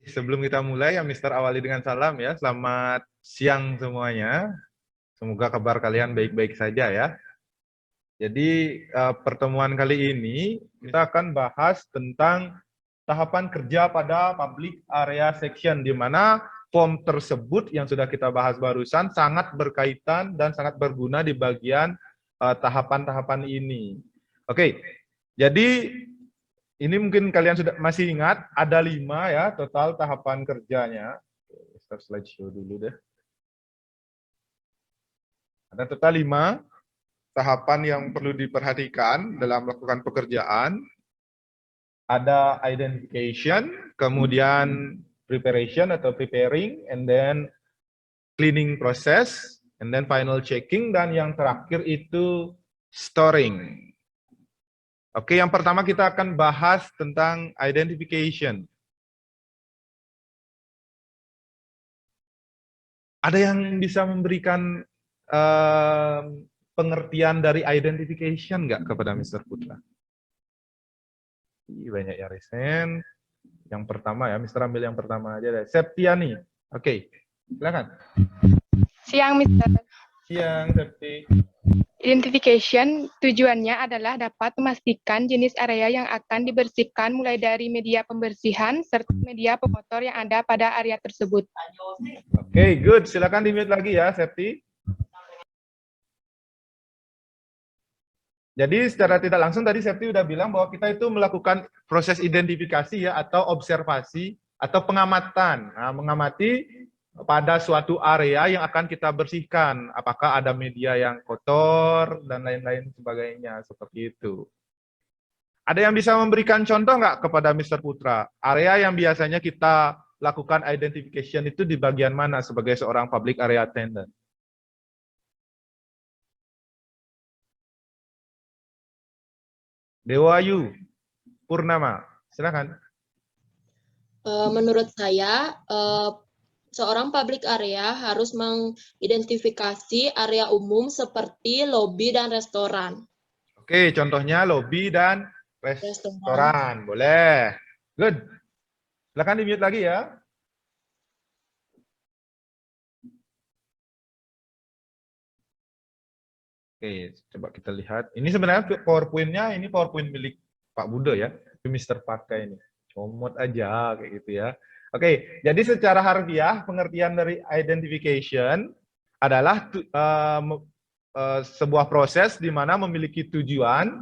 Sebelum kita mulai, ya Mister awali dengan salam ya. Selamat siang semuanya. Semoga kabar kalian baik-baik saja ya. Jadi pertemuan kali ini kita akan bahas tentang tahapan kerja pada public area section, di mana form tersebut yang sudah kita bahas barusan sangat berkaitan dan sangat berguna di bagian tahapan-tahapan ini. Oke, jadi ini mungkin kalian sudah masih ingat, ada 5 ya total tahapan kerjanya. Start slideshow dulu deh. Ada total 5 tahapan yang perlu diperhatikan dalam melakukan pekerjaan. Ada identification, kemudian preparation atau preparing, and then cleaning process, and then final checking, dan yang terakhir itu storing. Oke, yang pertama kita akan bahas tentang identification. Ada yang bisa memberikan pengertian dari identification nggak kepada Mr. Putra? Banyak ya resen. Yang pertama ya, Mr. ambil yang pertama aja deh. Septiani. Oke, silakan. Siang, Mr. Siang, Septi. Identification tujuannya adalah dapat memastikan jenis area yang akan dibersihkan mulai dari media pembersihan serta media pemotor yang ada pada area tersebut. Oke, good. Silakan di-mute lagi ya, Septi. Jadi secara tidak langsung tadi Septi udah bilang bahwa kita itu melakukan proses identifikasi ya, atau observasi atau pengamatan. Nah, mengamati pada suatu area yang akan kita bersihkan, apakah ada media yang kotor dan lain-lain sebagainya, seperti itu. Ada yang bisa memberikan contoh nggak kepada Mr. Putra? Area yang biasanya kita lakukan identification itu di bagian mana sebagai seorang public area attendant? Dewayu Purnama, silakan. Menurut saya, seorang public area harus mengidentifikasi area umum seperti lobi dan restoran. Oke, contohnya lobi dan restoran. Boleh. Good. Silakan di-mute lagi ya. Oke, coba kita lihat. Ini sebenarnya PowerPoint-nya, ini PowerPoint milik Pak Budo ya. Itu Mr. Pakai ini. Comot aja, kayak gitu ya. Oke, jadi secara harfiah, pengertian dari identification adalah sebuah proses di mana memiliki tujuan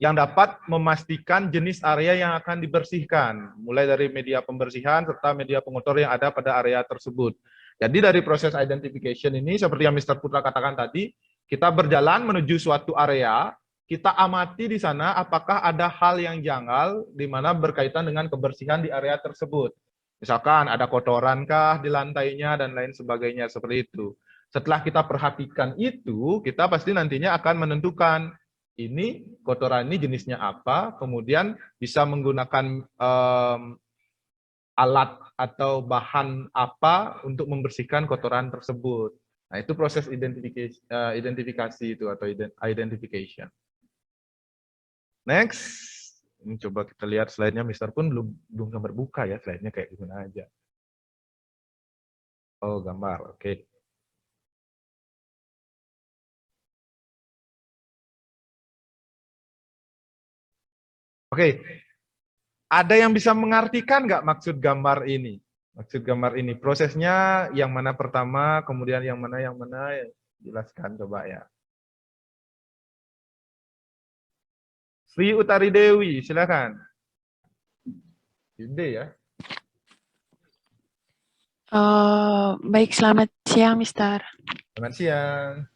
yang dapat memastikan jenis area yang akan dibersihkan, mulai dari media pembersihan serta media pengotor yang ada pada area tersebut. Jadi dari proses identification ini, seperti yang Mr. Putra katakan tadi, kita berjalan menuju suatu area, kita amati di sana apakah ada hal yang janggal di mana berkaitan dengan kebersihan di area tersebut. Misalkan ada kotorankah di lantainya dan lain sebagainya, seperti itu. Setelah kita perhatikan itu, kita pasti nantinya akan menentukan ini kotoran ini jenisnya apa, kemudian bisa menggunakan alat atau bahan apa untuk membersihkan kotoran tersebut. Nah, itu proses identifikasi itu atau identification. Next, ini coba kita lihat slide-nya. Mister pun belum gambar buka ya, slide-nya kayak gimana aja. Oh, gambar. Oke. Oke. Ada yang bisa mengartikan nggak maksud gambar ini? Maksud gambar ini, prosesnya yang mana pertama, kemudian yang mana, jelaskan coba ya. Sri Utari Dewi, silakan. Ide ya. Baik, selamat siang, Mister. Selamat siang.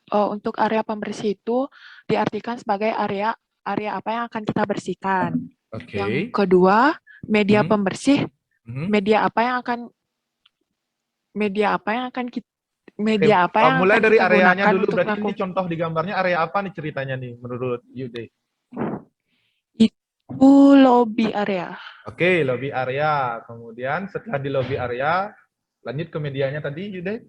Untuk area pembersih itu diartikan sebagai area apa yang akan kita bersihkan. Oke. Yang kedua, media pembersih, media apa yang akan mulai dari kita areanya gunakan dulu, untuk berarti ini contoh di gambarnya area apa nih ceritanya nih menurut Yude? Itu lobby area. Oke, lobby area. Kemudian setelah di lobby area, lanjut ke medianya tadi Yude?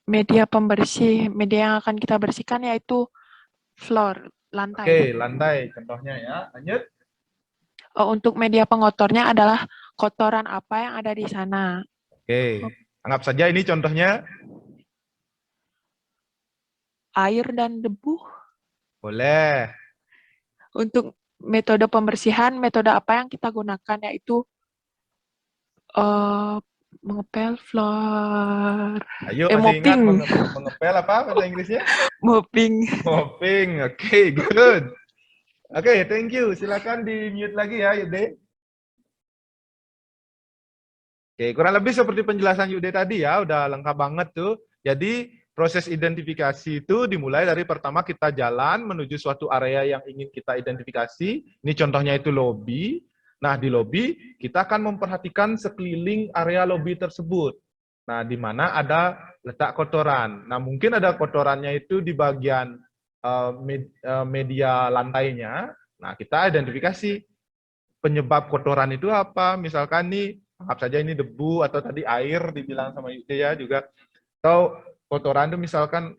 Media pembersih, media yang akan kita bersihkan yaitu floor, lantai. Oke, lantai contohnya ya. Lanjut. Untuk media pengotornya adalah kotoran apa yang ada di sana. Oke, anggap saja ini contohnya. Air dan debu. Boleh. Untuk metode pembersihan, metode apa yang kita gunakan yaitu mengepel floor. Ayo, masih ingat Mopping. mengepel apa bahasa Inggrisnya? Mopping. Mopping. Oke, good. Oke, thank you. Silakan di-mute lagi ya, Yude. Oke, kurang lebih seperti penjelasan Yude tadi ya, udah lengkap banget tuh. Jadi, proses identifikasi itu dimulai dari pertama kita jalan menuju suatu area yang ingin kita identifikasi. Ini contohnya itu lobby. Nah, di lobby kita akan memperhatikan sekeliling area lobby tersebut. Nah, di mana ada letak kotoran. Nah, mungkin ada kotorannya itu di bagian media lantainya. Nah, kita identifikasi penyebab kotoran itu apa. Misalkan nih, anggap saja ini debu atau tadi air dibilang sama Yude ya juga. Atau kotoran itu misalkan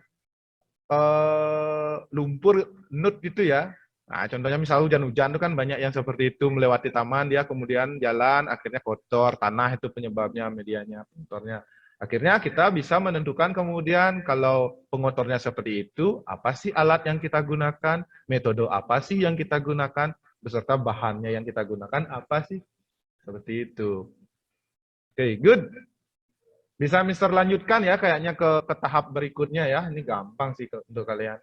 lumpur nut gitu ya. Nah, contohnya misal hujan-hujan itu kan banyak yang seperti itu melewati taman, dia kemudian jalan, akhirnya kotor, tanah itu penyebabnya, medianya, pengotornya. Akhirnya kita bisa menentukan kemudian kalau pengotornya seperti itu, apa sih alat yang kita gunakan, metode apa sih yang kita gunakan, beserta bahannya yang kita gunakan apa sih, seperti itu. Oke, good. Bisa Mister lanjutkan ya, kayaknya ke tahap berikutnya ya. Ini gampang sih untuk kalian.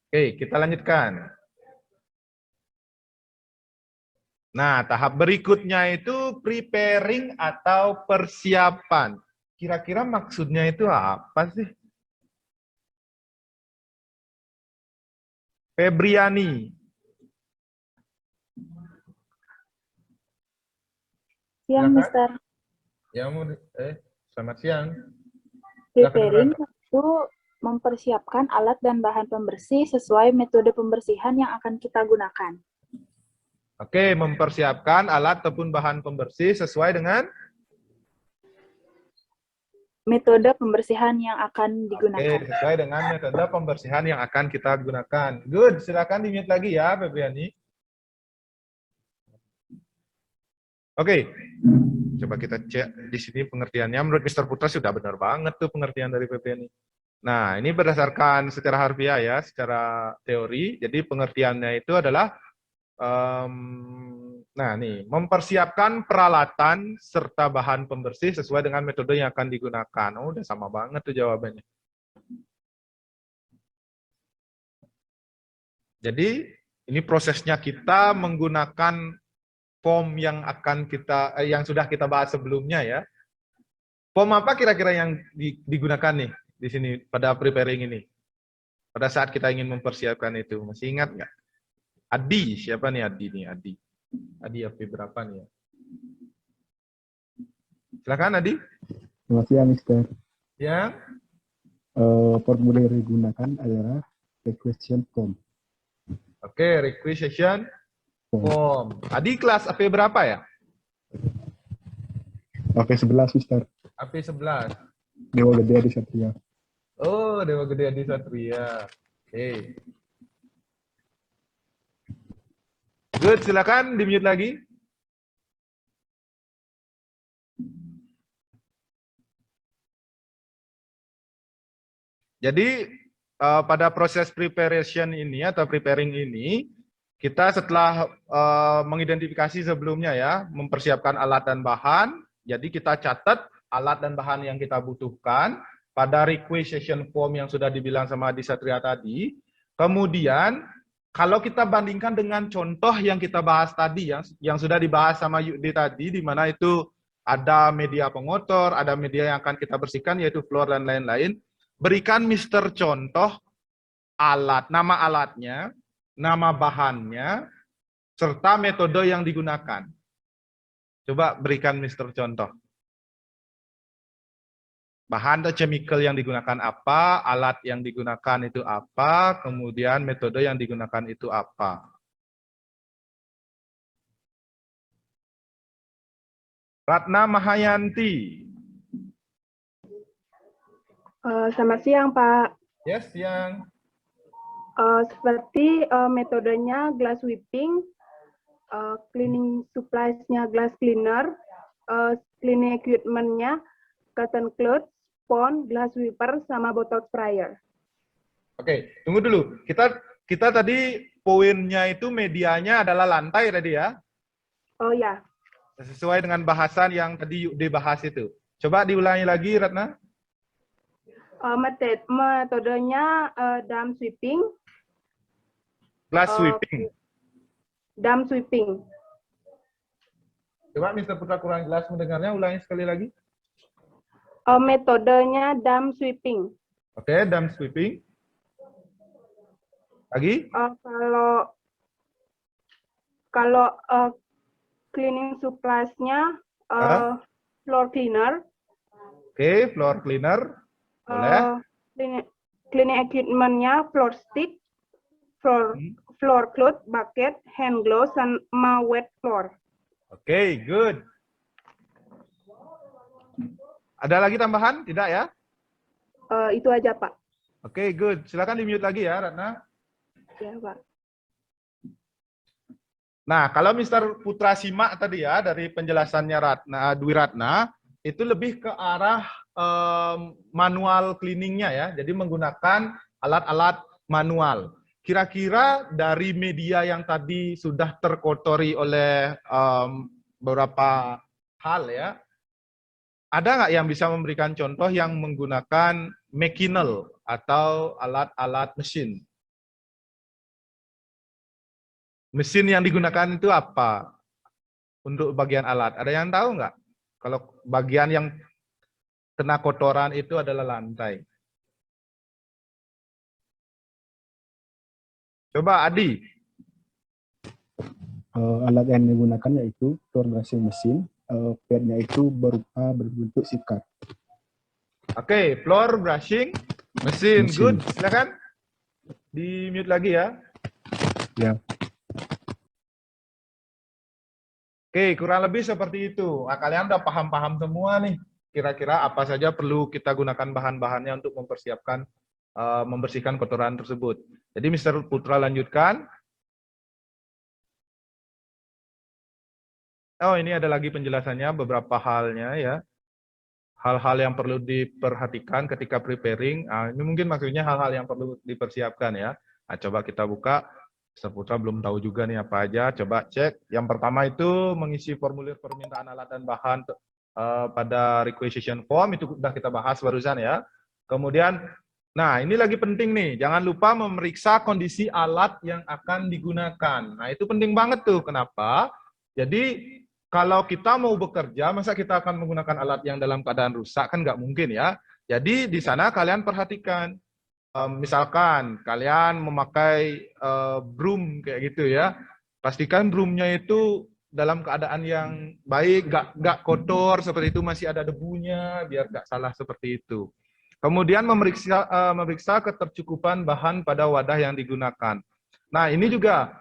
Oke, kita lanjutkan. Nah, tahap berikutnya itu preparing atau persiapan. Kira-kira maksudnya itu apa sih? Febriani. Siang, Silakan. Mister. Ya, selamat siang. Preparing itu mempersiapkan alat dan bahan pembersih sesuai metode pembersihan yang akan kita gunakan. Oke, mempersiapkan alat ataupun bahan pembersih sesuai dengan Metode pembersihan yang akan digunakan. Oke, sesuai dengan metode pembersihan yang akan kita gunakan. Good, silakan di-mute lagi ya, Febriani. Oke, coba kita cek di sini pengertiannya. Menurut Mr. Putra sudah benar banget tuh pengertian dari Febriani. Nah, ini berdasarkan secara harfiah ya, secara teori. Jadi pengertiannya itu adalah, nah nih, mempersiapkan peralatan serta bahan pembersih sesuai dengan metode yang akan digunakan. Oh, udah sama banget tuh jawabannya. Jadi ini prosesnya kita menggunakan form yang akan yang sudah kita bahas sebelumnya ya. Form apa kira-kira yang digunakan nih di sini pada preparing ini? Pada saat kita ingin mempersiapkan itu, masih ingat nggak? Adi, siapa nih Adi nih? Adi FP berapa nih ya? Silakan Adi. Selamat siang, Mister. Ya. Formulir yang digunakan adalah requisition form. Oke, requisition form. Adi kelas AP berapa ya? AP 11, Mister. AP 11. Dewa Gede Adi Satria. Oh, Dewa Gede Adi Satria. Oke. Good, silakan di-mute lagi. Jadi pada proses preparation ini atau preparing ini, kita setelah mengidentifikasi sebelumnya ya, mempersiapkan alat dan bahan, jadi kita catat alat dan bahan yang kita butuhkan pada requisition form yang sudah dibilang sama Adi Satria tadi. Kemudian, kalau kita bandingkan dengan contoh yang kita bahas tadi, yang sudah dibahas sama Yudi tadi, di mana itu ada media pengotor, ada media yang akan kita bersihkan, yaitu floor dan lain-lain. Berikan Mister contoh alat, nama alatnya, nama bahannya, serta metode yang digunakan. Coba berikan Mister contoh. Bahan atau chemical yang digunakan apa, alat yang digunakan itu apa, kemudian metode yang digunakan itu apa. Ratna Mahayanti. Selamat siang, Pak. Yes, siang. Seperti metodenya glass sweeping, cleaning supplies-nya glass cleaner, cleaning equipment-nya cotton cloth, spon, glass sweeper, sama botol sprayer. Oke, tunggu dulu. Kita tadi poinnya itu medianya adalah lantai tadi ya. Oh ya, Sesuai dengan bahasan yang tadi dibahas itu. Coba diulangi lagi, Ratna. metodenya dam sweeping, Glass sweeping. dam sweeping. Coba Mr. Putra kurang jelas mendengarnya, ulangi sekali lagi. Metodenya dam sweeping. Oke, dam sweeping. Lagi? Kalau cleaning supplies-nya floor cleaner. Oke, floor cleaner. Boleh. Cleaning equipment-nya floor stick, floor cloth, bucket, hand gloves, sama wet floor. Oke, good. Ada lagi tambahan? Tidak ya? Itu aja, Pak. Oke, good. Silakan di-mute lagi ya, Ratna. Ya, Pak. Nah, kalau Mr. Putra simak tadi ya, dari penjelasannya Dwi Ratna, itu lebih ke arah manual cleaningnya ya, jadi menggunakan alat-alat manual. Kira-kira dari media yang tadi sudah terkotori oleh beberapa hal ya, ada nggak yang bisa memberikan contoh yang menggunakan mechanical atau alat-alat mesin? Mesin yang digunakan itu apa untuk bagian alat? Ada yang tahu nggak? Kalau bagian yang kena kotoran itu adalah lantai. Coba Adi. Alat yang digunakan yaitu floor brushing mesin. Padnya itu berbentuk sikat. Oke, floor brushing mesin. Mesin. Good. Silakan. Di mute lagi ya. Ya. Oke, kurang lebih seperti itu. Nah, kalian udah paham-paham semua nih. Kira-kira apa saja perlu kita gunakan bahan-bahannya untuk mempersiapkan membersihkan kotoran tersebut. Jadi Mr. Putra lanjutkan. Oh, ini ada lagi penjelasannya beberapa halnya ya. Hal-hal yang perlu diperhatikan ketika preparing. Ini mungkin maksudnya hal-hal yang perlu dipersiapkan ya. Nah, coba kita buka. Mr. Putra belum tahu juga nih apa aja. Coba cek. Yang pertama itu mengisi formulir permintaan alat dan bahan pada requisition form. Itu sudah kita bahas barusan ya. Kemudian, nah ini lagi penting nih. Jangan lupa memeriksa kondisi alat yang akan digunakan. Nah itu penting banget tuh. Kenapa? Jadi kalau kita mau bekerja, masa kita akan menggunakan alat yang dalam keadaan rusak? Kan nggak mungkin ya. Jadi di sana kalian perhatikan. Misalkan kalian memakai broom kayak gitu ya, pastikan broomnya itu dalam keadaan yang baik, nggak kotor seperti itu, masih ada debunya, biar nggak salah seperti itu. Kemudian memeriksa ketercukupan bahan pada wadah yang digunakan. Nah ini juga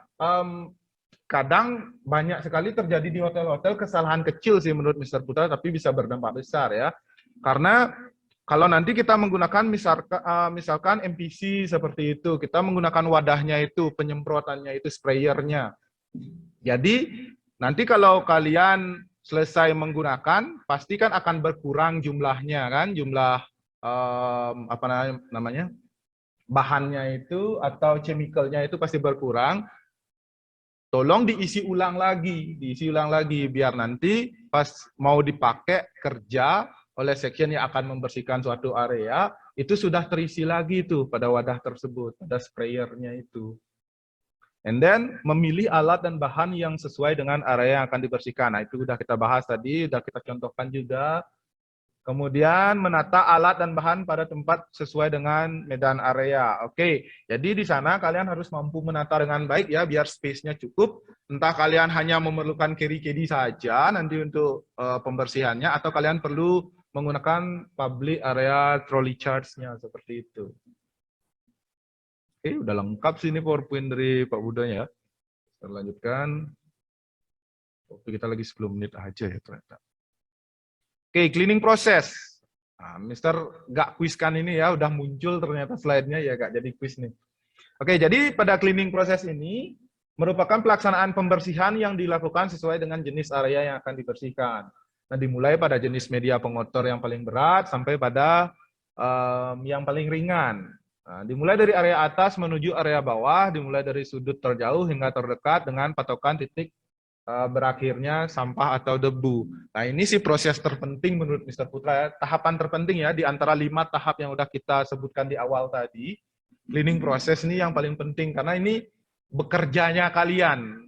kadang banyak sekali terjadi di hotel-hotel kesalahan kecil sih menurut Mr. Putra, tapi bisa berdampak besar ya, karena kalau nanti kita menggunakan misalkan MPC seperti itu, kita menggunakan wadahnya itu, penyemprotannya itu, sprayernya. Jadi nanti kalau kalian selesai menggunakan, pasti kan akan berkurang jumlahnya kan, jumlah apa namanya, bahannya itu atau chemicalnya itu pasti berkurang. Tolong diisi ulang lagi biar nanti pas mau dipakai kerja oleh section yang akan membersihkan suatu area, itu sudah terisi lagi tuh pada wadah tersebut, pada sprayernya itu. And then, memilih alat dan bahan yang sesuai dengan area yang akan dibersihkan. Nah, itu sudah kita bahas tadi, sudah kita contohkan juga. Kemudian, menata alat dan bahan pada tempat sesuai dengan medan area. Oke, jadi di sana kalian harus mampu menata dengan baik ya, biar space-nya cukup. Entah kalian hanya memerlukan carry-carry saja nanti untuk pembersihannya, atau kalian perlu menggunakan public area trolley charge-nya seperti itu. Oke, udah lengkap sih ini PowerPoint dari Pak Buda ya. Kita lanjutkan. Waktu kita lagi 10 menit aja ya ternyata. Oke, cleaning process. Nah, Mister nggak kuiskan ini ya, udah muncul ternyata slide-nya ya, nggak jadi kuis nih. Oke, jadi pada cleaning proses ini merupakan pelaksanaan pembersihan yang dilakukan sesuai dengan jenis area yang akan dibersihkan. Nah, dimulai pada jenis media pengotor yang paling berat sampai pada yang paling ringan. Nah, dimulai dari area atas menuju area bawah, dimulai dari sudut terjauh hingga terdekat dengan patokan titik berakhirnya sampah atau debu. Nah, ini sih proses terpenting menurut Mr. Putra ya. Tahapan terpenting ya di antara 5 tahap yang udah kita sebutkan di awal tadi. Cleaning proses ini yang paling penting karena ini bekerjanya kalian.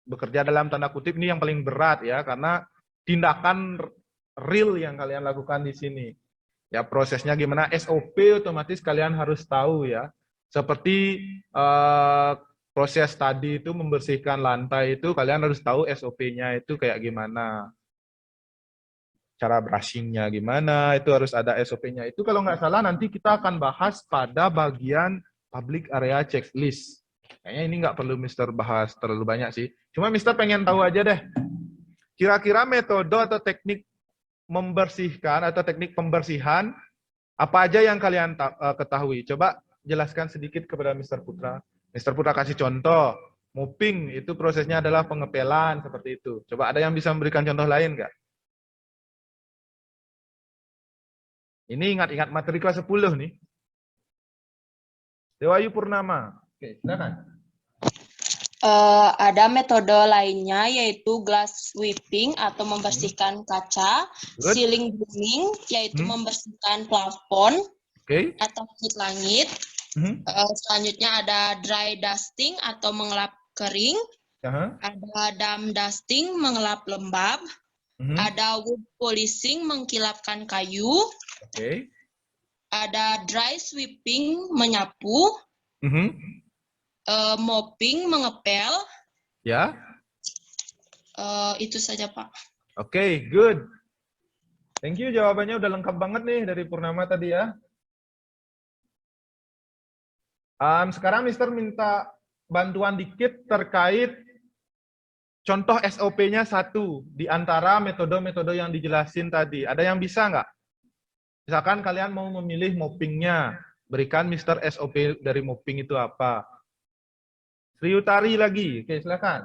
Bekerja dalam tanda kutip ini yang paling berat ya karena tindakan real yang kalian lakukan di sini. Ya prosesnya gimana SOP otomatis kalian harus tahu ya. Seperti proses tadi itu membersihkan lantai itu kalian harus tahu SOP-nya itu kayak gimana. Cara brushing-nya gimana, itu harus ada SOP-nya. Itu kalau nggak salah nanti kita akan bahas pada bagian public area checklist. Kayaknya ini nggak perlu Mister bahas terlalu banyak sih. Cuma Mister pengen tahu aja deh, kira-kira metode atau teknik membersihkan atau teknik pembersihan, apa aja yang kalian ketahui? Coba jelaskan sedikit kepada Mister Putra. Mister Putra kasih contoh, mopping itu prosesnya adalah pengepelan seperti itu. Coba ada yang bisa memberikan contoh lain nggak? Ini ingat-ingat materi kelas 10 nih. Dewayu Purnama. Oke, silakan. Ada metode lainnya yaitu glass sweeping atau membersihkan kaca, Good. ceiling grooming yaitu membersihkan plafon Oke. atau langit. Selanjutnya ada dry dusting atau mengelap kering, ada dam dusting mengelap lembab, ada wood polishing mengkilapkan kayu, ada dry sweeping menyapu, mopping mengepel. Ya. Itu saja Pak. Oke, good. Thank you, jawabannya udah lengkap banget nih dari Purnama tadi ya. Sekarang Mister minta bantuan dikit terkait contoh SOP-nya satu di antara metode-metode yang dijelasin tadi. Ada yang bisa nggak? Misalkan kalian mau memilih mopping-nya, berikan Mister SOP dari mopping itu apa? Sri Utari lagi, oke silakan.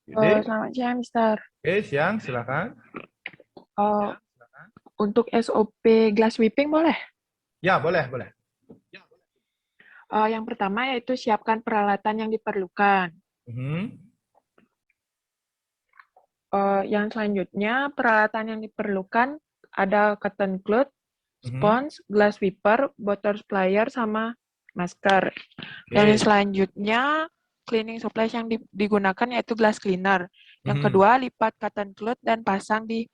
Selamat siang, Mister. Oke, siang, silakan. Untuk SOP glass sweeping boleh? Ya, boleh, boleh. Yang pertama yaitu siapkan peralatan yang diperlukan. Yang selanjutnya, peralatan yang diperlukan ada cotton cloth, sponge, glass sweeper, bottle plier, sama masker. Dan selanjutnya, cleaning supplies yang digunakan yaitu glass cleaner. Yang kedua, lipat cotton cloth dan pasang di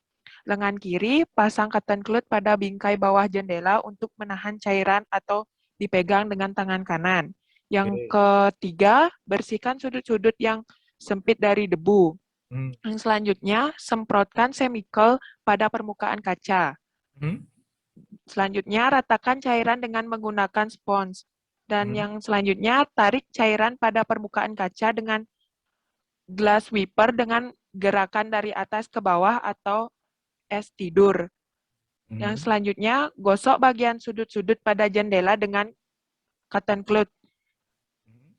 lengan kiri, pasang cotton cloth pada bingkai bawah jendela untuk menahan cairan atau dipegang dengan tangan kanan. Yang ketiga, bersihkan sudut-sudut yang sempit dari debu. Yang selanjutnya, semprotkan chemical pada permukaan kaca. Selanjutnya, ratakan cairan dengan menggunakan spons. Dan yang selanjutnya, tarik cairan pada permukaan kaca dengan glass sweeper dengan gerakan dari atas ke bawah atau es tidur. Yang selanjutnya, gosok bagian sudut-sudut pada jendela dengan cotton cloth.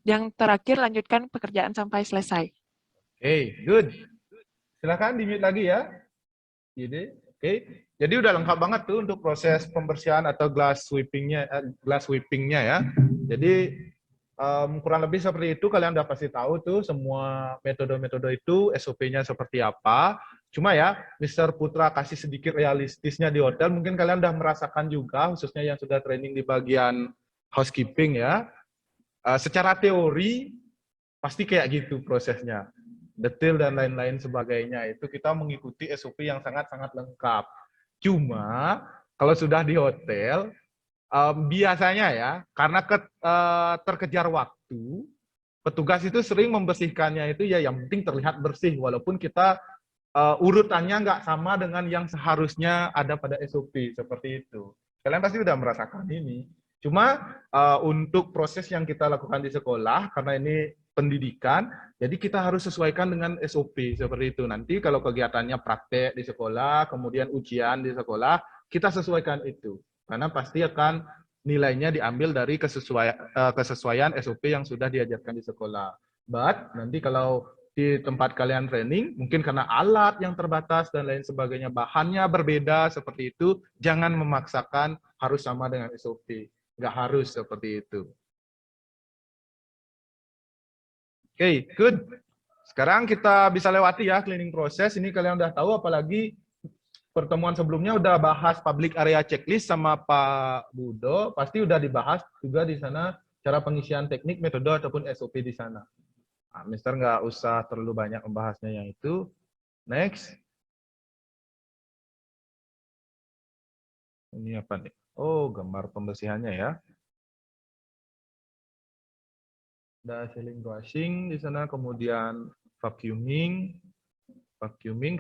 Yang terakhir, lanjutkan pekerjaan sampai selesai. Good. Silakan di-mute lagi ya. Jadi udah lengkap banget tuh untuk proses pembersihan atau glass sweeping-nya ya. Jadi kurang lebih seperti itu, kalian udah pasti tahu tuh semua metode-metode itu SOP-nya seperti apa. Cuma ya, Mr. Putra kasih sedikit realistisnya di hotel, mungkin kalian udah merasakan juga, khususnya yang sudah training di bagian housekeeping ya. Secara teori pasti kayak gitu prosesnya, detail dan lain-lain sebagainya. Itu kita mengikuti SOP yang sangat-sangat lengkap. Cuma kalau sudah di hotel, biasanya ya, karena terkejar waktu, petugas itu sering membersihkannya itu ya yang penting terlihat bersih, walaupun kita urutannya nggak sama dengan yang seharusnya ada pada SOP, seperti itu. Kalian pasti udah merasakan ini. Cuma untuk proses yang kita lakukan di sekolah, karena ini pendidikan, jadi kita harus sesuaikan dengan SOP seperti itu. Nanti kalau kegiatannya praktek di sekolah, kemudian ujian di sekolah, kita sesuaikan itu. Karena pasti akan nilainya diambil dari kesesuaian SOP yang sudah diajarkan di sekolah. But nanti kalau di tempat kalian training, mungkin karena alat yang terbatas dan lain sebagainya, bahannya berbeda seperti itu, jangan memaksakan harus sama dengan SOP. Nggak harus seperti itu. Oke, good. Sekarang kita bisa lewati ya cleaning proses. Ini kalian udah tahu, apalagi pertemuan sebelumnya udah bahas public area checklist sama Pak Budo. Pasti udah dibahas juga di sana cara pengisian teknik, metode, ataupun SOP di sana. Nah, Mister nggak usah terlalu banyak membahasnya yang itu. Next. Ini apa nih? Oh, gambar pembersihannya ya. Ada ceiling brushing di sana, kemudian vacuuming,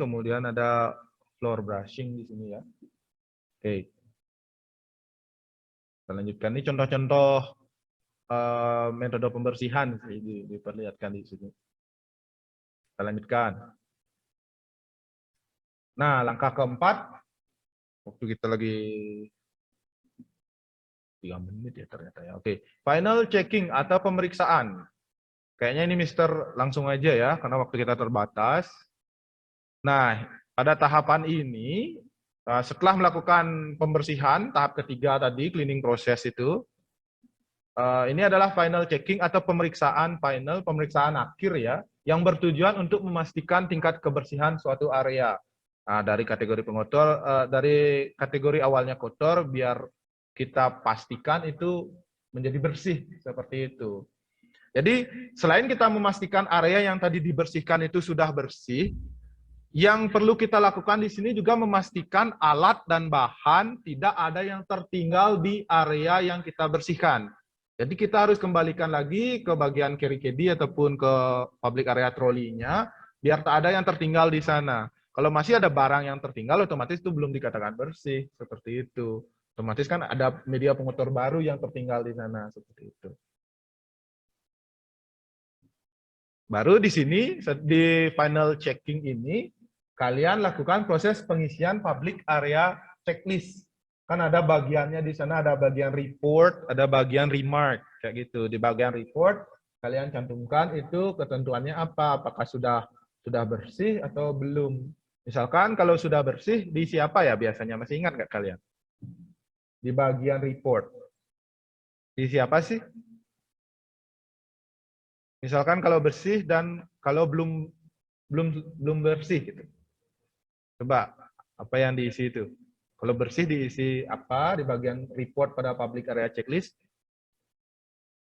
kemudian ada floor brushing di sini ya. Oke. Kita lanjutkan, ini contoh-contoh metode pembersihan diperlihatkan di sini. Kita lanjutkan. Nah, langkah keempat, waktu kita lagi 3 menit ya ternyata ya. Oke, final checking atau pemeriksaan. Kayaknya ini Mister langsung aja ya, karena waktu kita terbatas. Nah, pada tahapan ini, setelah melakukan pembersihan, tahap ketiga tadi, cleaning proses itu, ini adalah final checking atau pemeriksaan final, pemeriksaan akhir ya, yang bertujuan untuk memastikan tingkat kebersihan suatu area. Nah, dari kategori pengotor, dari kategori awalnya kotor, biar kita pastikan itu menjadi bersih seperti itu. Jadi selain kita memastikan area yang tadi dibersihkan itu sudah bersih, yang perlu kita lakukan di sini juga memastikan alat dan bahan tidak ada yang tertinggal di area yang kita bersihkan. Jadi kita harus kembalikan lagi ke bagian carry caddy ataupun ke public area trolley-nya, biar tak ada yang tertinggal di sana. Kalau masih ada barang yang tertinggal, otomatis itu belum dikatakan bersih, seperti itu. Otomatis kan ada media pengotor baru yang tertinggal di sana, seperti itu. Baru di sini, di final checking ini, kalian lakukan proses pengisian public area checklist. Kan ada bagiannya di sana, ada bagian report, ada bagian remark, kayak gitu. Di bagian report, kalian cantumkan itu ketentuannya apa, apakah sudah bersih atau belum. Misalkan kalau sudah bersih, diisi apa ya biasanya? Masih ingat nggak kalian? Di bagian report. Diisi apa sih? Misalkan kalau bersih dan kalau belum bersih gitu. Coba apa yang diisi itu? Kalau bersih diisi apa di bagian report pada public area checklist?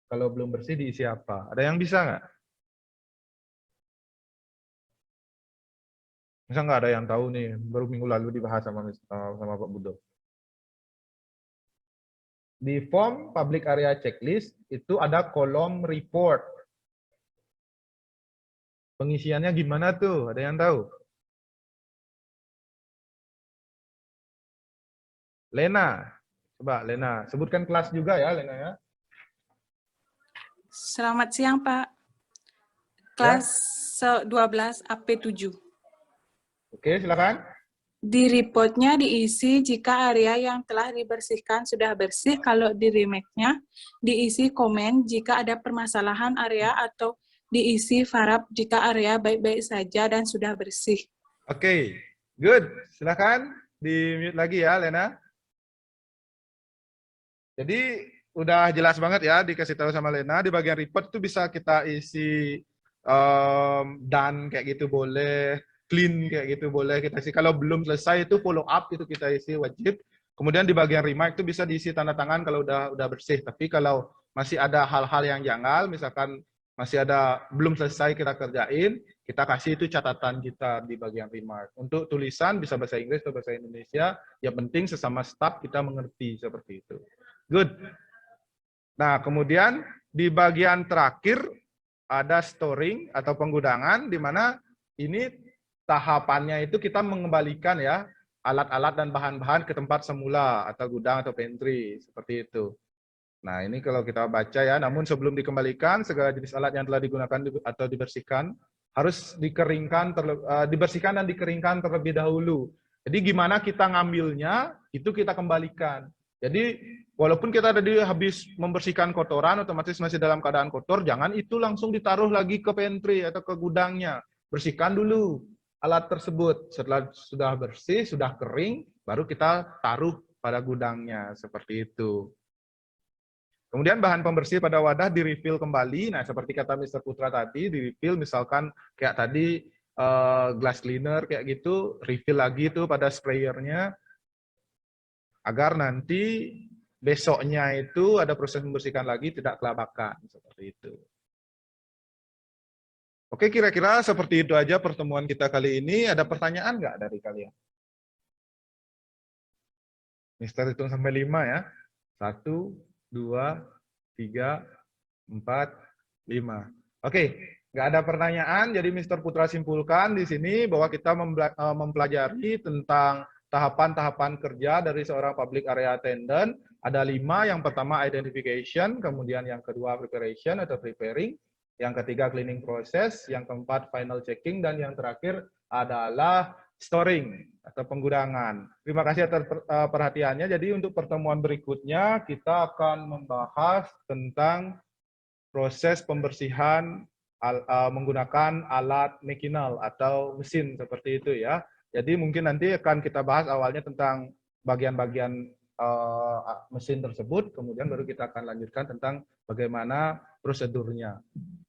Kalau belum bersih diisi apa? Ada yang bisa nggak? Masa nggak ada yang tahu nih? Baru minggu lalu dibahas sama Pak Budo. Di form public area checklist itu ada kolom report. Pengisiannya gimana tuh? Ada yang tahu? Lena, coba Lena, sebutkan kelas juga ya Lena ya. Selamat siang Pak. Kelas 12 AP7. Oke, silakan. Di reportnya diisi jika area yang telah dibersihkan sudah bersih, kalau di remark-nya diisi komen jika ada permasalahan area atau diisi farap jika area baik-baik saja dan sudah bersih. Oke, good. Silakan di-mute lagi ya Lena. Jadi udah jelas banget ya dikasih tahu sama Lena, di bagian report itu bisa kita isi done kayak gitu boleh, clean kayak gitu boleh kita isi. Kalau belum selesai itu follow up itu kita isi wajib. Kemudian di bagian remark itu bisa diisi tanda tangan kalau udah bersih. Tapi kalau masih ada hal-hal yang janggal, misalkan masih ada belum selesai kita kerjain, kita kasih itu catatan kita di bagian remark. Untuk tulisan bisa bahasa Inggris atau bahasa Indonesia, yang penting sesama staff kita mengerti seperti itu. Good. Nah, kemudian di bagian terakhir ada storing atau penggudangan, di mana ini tahapannya itu kita mengembalikan ya alat-alat dan bahan-bahan ke tempat semula atau gudang atau pantry seperti itu. Nah, ini kalau kita baca ya, namun sebelum dikembalikan, segala jenis alat yang telah digunakan atau dibersihkan harus dikeringkan, dibersihkan dan dikeringkan terlebih dahulu. Jadi gimana kita ngambilnya, itu kita kembalikan. Jadi walaupun kita tadi habis membersihkan kotoran, otomatis masih dalam keadaan kotor, jangan itu langsung ditaruh lagi ke pantry atau ke gudangnya. Bersihkan dulu alat tersebut. Setelah sudah bersih, sudah kering, baru kita taruh pada gudangnya, seperti itu. Kemudian bahan pembersih pada wadah di-refill kembali. Nah, seperti kata Mr. Putra tadi, di-refill misalkan kayak tadi glass cleaner kayak gitu, refill lagi itu pada sprayernya, agar nanti besoknya itu ada proses membersihkan lagi, tidak kelabakan, seperti itu. Oke, kira-kira seperti itu aja pertemuan kita kali ini. Ada pertanyaan nggak dari kalian? Mister hitung sampai 5 ya. 1, 2, 3, 4, 5. Oke, nggak ada pertanyaan. Jadi Mr. Putra simpulkan di sini bahwa kita mempelajari tentang tahapan-tahapan kerja dari seorang public area attendant. Ada 5. Yang pertama identification, kemudian yang kedua preparation atau preparing, yang ketiga cleaning process, yang keempat final checking, dan yang terakhir adalah storing atau penggudangan. Terima kasih atas perhatiannya. Jadi untuk pertemuan berikutnya kita akan membahas tentang proses pembersihan menggunakan alat makinal atau mesin seperti itu ya. Jadi mungkin nanti akan kita bahas awalnya tentang bagian-bagian mesin tersebut, kemudian baru kita akan lanjutkan tentang bagaimana prosedurnya.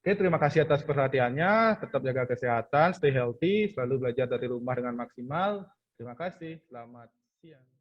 Oke, terima kasih atas perhatiannya. Tetap jaga kesehatan, stay healthy, selalu belajar dari rumah dengan maksimal. Terima kasih, selamat siang.